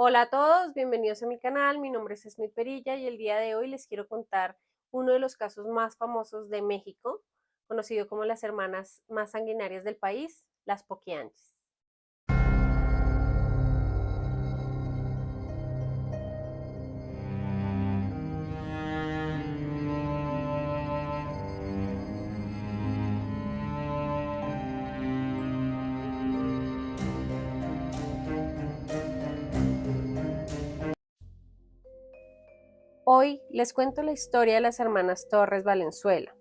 Hola a todos, bienvenidos a mi canal. Mi nombre es Smith Perilla y el día de hoy les quiero contar uno de los casos más famosos de México, conocido como las hermanas más sanguinarias del país, las Poquianchis. Hoy les cuento la historia de las hermanas Torres Valenzuela,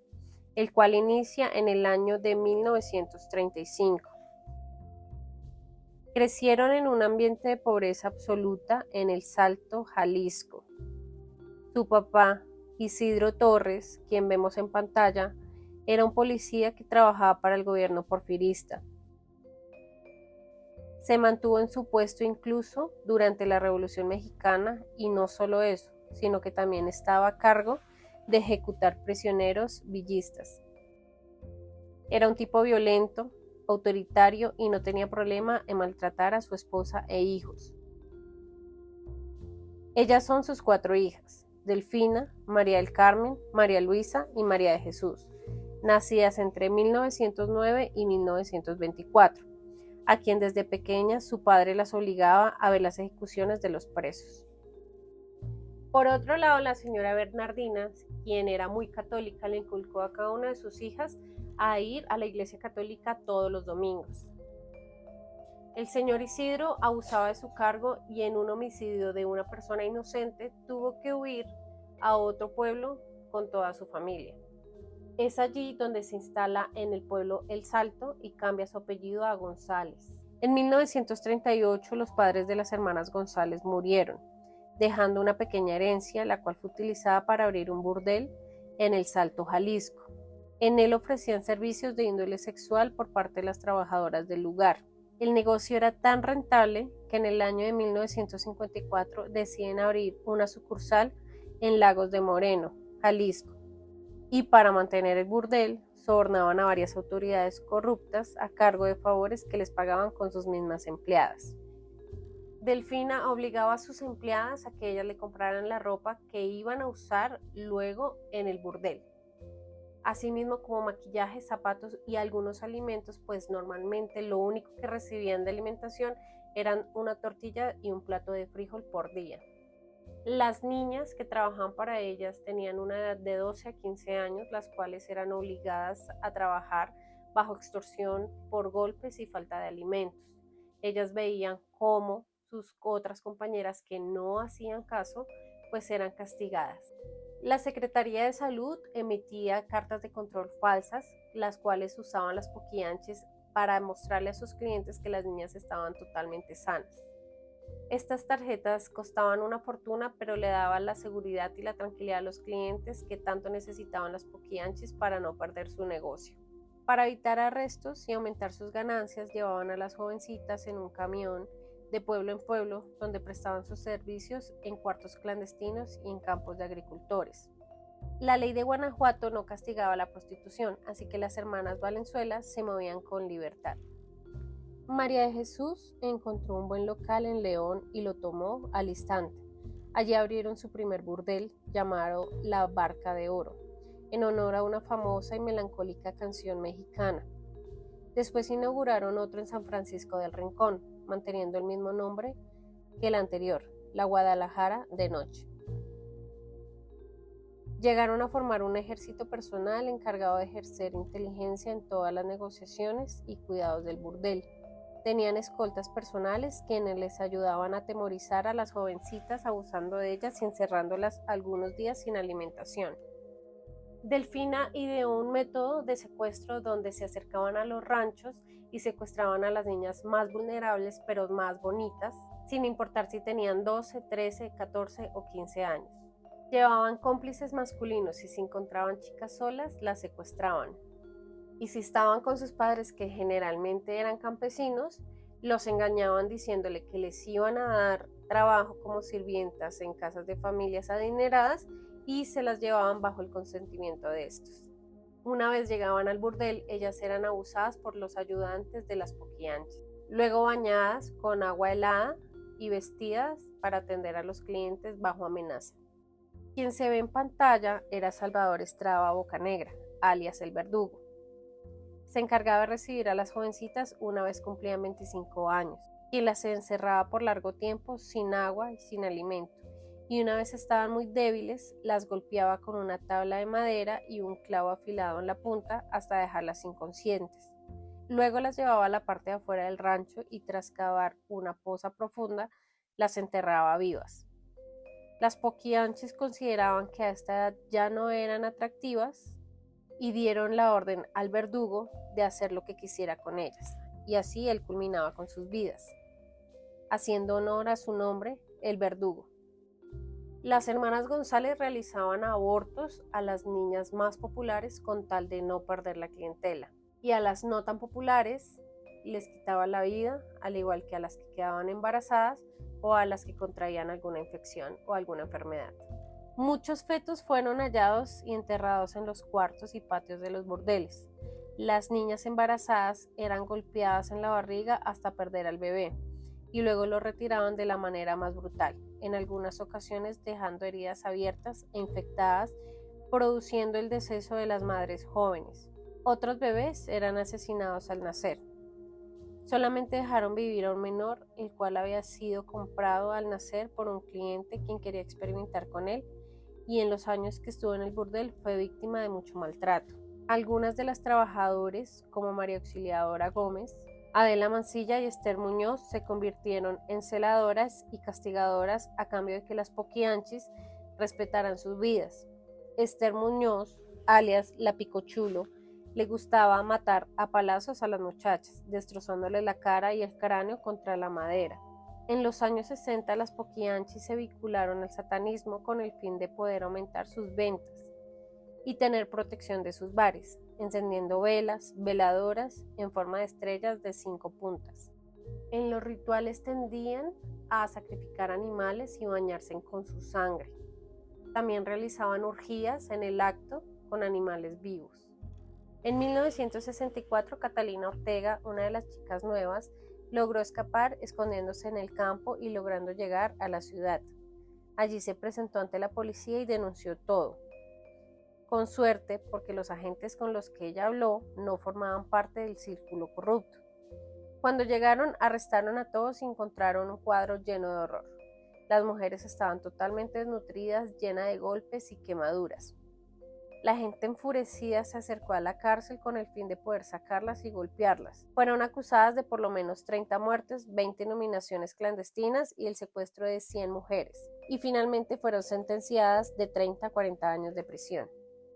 el cual inicia en el año de 1935. Crecieron en un ambiente de pobreza absoluta en El Salto, Jalisco. Su papá, Isidro Torres, quien vemos en pantalla, era un policía que trabajaba para el gobierno porfirista. Se mantuvo en su puesto incluso durante la Revolución Mexicana y no solo eso, sino que también estaba a cargo de ejecutar prisioneros villistas. Era un tipo violento, autoritario y no tenía problema en maltratar a su esposa e hijos. Ellas son sus 4 hijas: Delfina, María del Carmen, María Luisa y María de Jesús, nacidas entre 1909 y 1924, a quien desde pequeñas su padre las obligaba a ver las ejecuciones de los presos. Por otro lado, la señora Bernardina, quien era muy católica, le inculcó a cada una de sus hijas a ir a la iglesia católica todos los domingos. El señor Isidro abusaba de su cargo y en un homicidio de una persona inocente tuvo que huir a otro pueblo con toda su familia. Es allí donde se instala en el pueblo El Salto y cambia su apellido a González. En 1938 los padres de las hermanas González murieron, dejando una pequeña herencia, la cual fue utilizada para abrir un burdel en El Salto, Jalisco. En él ofrecían servicios de índole sexual por parte de las trabajadoras del lugar. El negocio era tan rentable que en el año de 1954 deciden abrir una sucursal en Lagos de Moreno, Jalisco, y para mantener el burdel sobornaban a varias autoridades corruptas a cargo de favores que les pagaban con sus mismas empleadas. Delfina obligaba a sus empleadas a que ellas le compraran la ropa que iban a usar luego en el burdel, asimismo como maquillaje, zapatos y algunos alimentos, pues normalmente lo único que recibían de alimentación eran una tortilla y un plato de frijol por día. Las niñas que trabajaban para ellas tenían una edad de 12 a 15 años, las cuales eran obligadas a trabajar bajo extorsión por golpes y falta de alimentos. Ellas veían cómo sus otras compañeras que no hacían caso, pues eran castigadas. La Secretaría de Salud emitía cartas de control falsas, las cuales usaban las poquianches para mostrarle a sus clientes que las niñas estaban totalmente sanas. Estas tarjetas costaban una fortuna, pero le daban la seguridad y la tranquilidad a los clientes que tanto necesitaban las poquianchis para no perder su negocio. Para evitar arrestos y aumentar sus ganancias, llevaban a las jovencitas en un camión de pueblo en pueblo, donde prestaban sus servicios en cuartos clandestinos y en campos de agricultores. La ley de Guanajuato no castigaba la prostitución, así que las hermanas Valenzuela se movían con libertad. María de Jesús encontró un buen local en León y lo tomó al instante. Allí abrieron su primer burdel, llamado La Barca de Oro, en honor a una famosa y melancólica canción mexicana. Después inauguraron otro en San Francisco del Rincón, manteniendo el mismo nombre que el anterior, La Guadalajara de Noche. Llegaron a formar un ejército personal encargado de ejercer inteligencia en todas las negociaciones y cuidados del burdel. Tenían escoltas personales quienes les ayudaban a atemorizar a las jovencitas abusando de ellas y encerrándolas algunos días sin alimentación. Delfina ideó un método de secuestro donde se acercaban a los ranchos y secuestraban a las niñas más vulnerables pero más bonitas, sin importar si tenían 12, 13, 14 o 15 años. Llevaban cómplices masculinos y si encontraban chicas solas, las secuestraban. Y si estaban con sus padres, que generalmente eran campesinos, los engañaban diciéndole que les iban a dar trabajo como sirvientas en casas de familias adineradas y se las llevaban bajo el consentimiento de estos. Una vez llegaban al burdel, ellas eran abusadas por los ayudantes de las poquianchis. Luego bañadas con agua helada, y vestidas para atender a los clientes bajo amenaza. Quien se ve en pantalla era Salvador Estrada Bocanegra, alias el Verdugo. Se encargaba de recibir a las jovencitas una vez cumplían 25 años, y las encerraba por largo tiempo sin agua y sin alimento, y una vez estaban muy débiles, las golpeaba con una tabla de madera y un clavo afilado en la punta hasta dejarlas inconscientes. Luego las llevaba a la parte de afuera del rancho y tras cavar una fosa profunda, las enterraba vivas. Las poquianchis consideraban que a esta edad ya no eran atractivas y dieron la orden al Verdugo de hacer lo que quisiera con ellas, y así él culminaba con sus vidas, haciendo honor a su nombre, el Verdugo. Las hermanas González realizaban abortos a las niñas más populares con tal de no perder la clientela, y a las no tan populares les quitaba la vida, al igual que a las que quedaban embarazadas o a las que contraían alguna infección o alguna enfermedad. Muchos fetos fueron hallados y enterrados en los cuartos y patios de los burdeles. Las niñas embarazadas eran golpeadas en la barriga hasta perder al bebé y luego lo retiraban de la manera más brutal, en algunas ocasiones dejando heridas abiertas e infectadas, produciendo el deceso de las madres jóvenes. Otros bebés eran asesinados al nacer. Solamente dejaron vivir a un menor, el cual había sido comprado al nacer por un cliente quien quería experimentar con él, y en los años que estuvo en el burdel fue víctima de mucho maltrato. Algunas de las trabajadoras, como María Auxiliadora Gómez, Adela Mancilla y Esther Muñoz, se convirtieron en celadoras y castigadoras a cambio de que las poquianchis respetaran sus vidas. Esther Muñoz, alias la Picochulo, le gustaba matar a palazos a las muchachas, destrozándoles la cara y el cráneo contra la madera. En los años 60 las poquianchis se vincularon al satanismo con el fin de poder aumentar sus ventas y tener protección de sus bares, encendiendo velas, veladoras en forma de estrellas de 5 puntas. En los rituales tendían a sacrificar animales y bañarse con su sangre. También realizaban orgías en el acto con animales vivos. En 1964, Catalina Ortega, una de las chicas nuevas, logró escapar escondiéndose en el campo y logrando llegar a la ciudad. Allí se presentó ante la policía y denunció todo. Con suerte, porque los agentes con los que ella habló no formaban parte del círculo corrupto. Cuando llegaron, arrestaron a todos y encontraron un cuadro lleno de horror. Las mujeres estaban totalmente desnutridas, llenas de golpes y quemaduras. La gente enfurecida se acercó a la cárcel con el fin de poder sacarlas y golpearlas. Fueron acusadas de por lo menos 30 muertes, 20 nominaciones clandestinas y el secuestro de 100 mujeres. Y finalmente fueron sentenciadas de 30 a 40 años de prisión.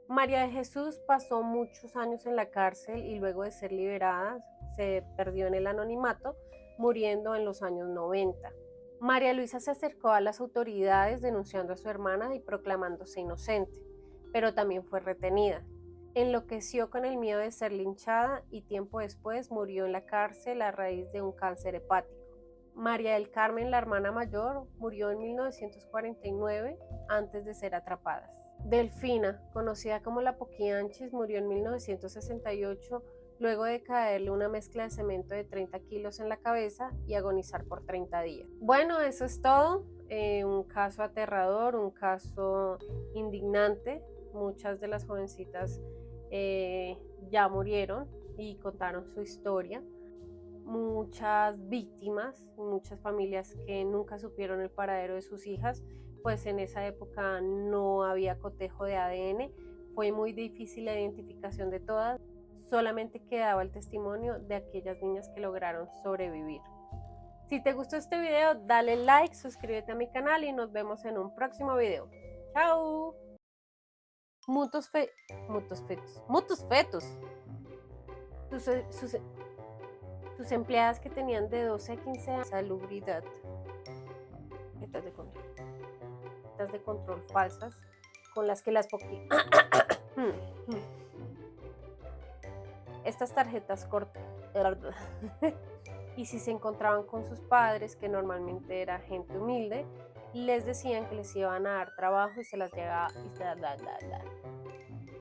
María de Jesús pasó muchos años en la cárcel y luego de ser liberada se perdió en el anonimato, muriendo en los años 90. María Luisa se acercó a las autoridades denunciando a su hermana y proclamándose inocente, pero también fue retenida. Enloqueció con el miedo de ser linchada y tiempo después murió en la cárcel a raíz de un cáncer hepático. María del Carmen, la hermana mayor, murió en 1949 antes de ser atrapadas. Delfina, conocida como la Poquianchis, murió en 1968 luego de caerle una mezcla de cemento de 30 kilos en la cabeza y agonizar por 30 días. Bueno, eso es todo. Un caso aterrador, un caso indignante. Muchas de las jovencitas ya murieron y contaron su historia. Muchas víctimas, muchas familias que nunca supieron el paradero de sus hijas, pues en esa época no había cotejo de ADN, fue muy difícil la identificación de todas, solamente quedaba el testimonio de aquellas niñas que lograron sobrevivir. Si te gustó este video, dale like, suscríbete a mi canal y nos vemos en un próximo video. ¡Chao! Mutos fetos. Sus empleadas que tenían de 12 a 15 años, salubridad, tarjetas de control falsas, con las que las estas tarjetas cortas y si se encontraban con sus padres, que normalmente era gente humilde, les decían que les iban a dar trabajo y se las llegaba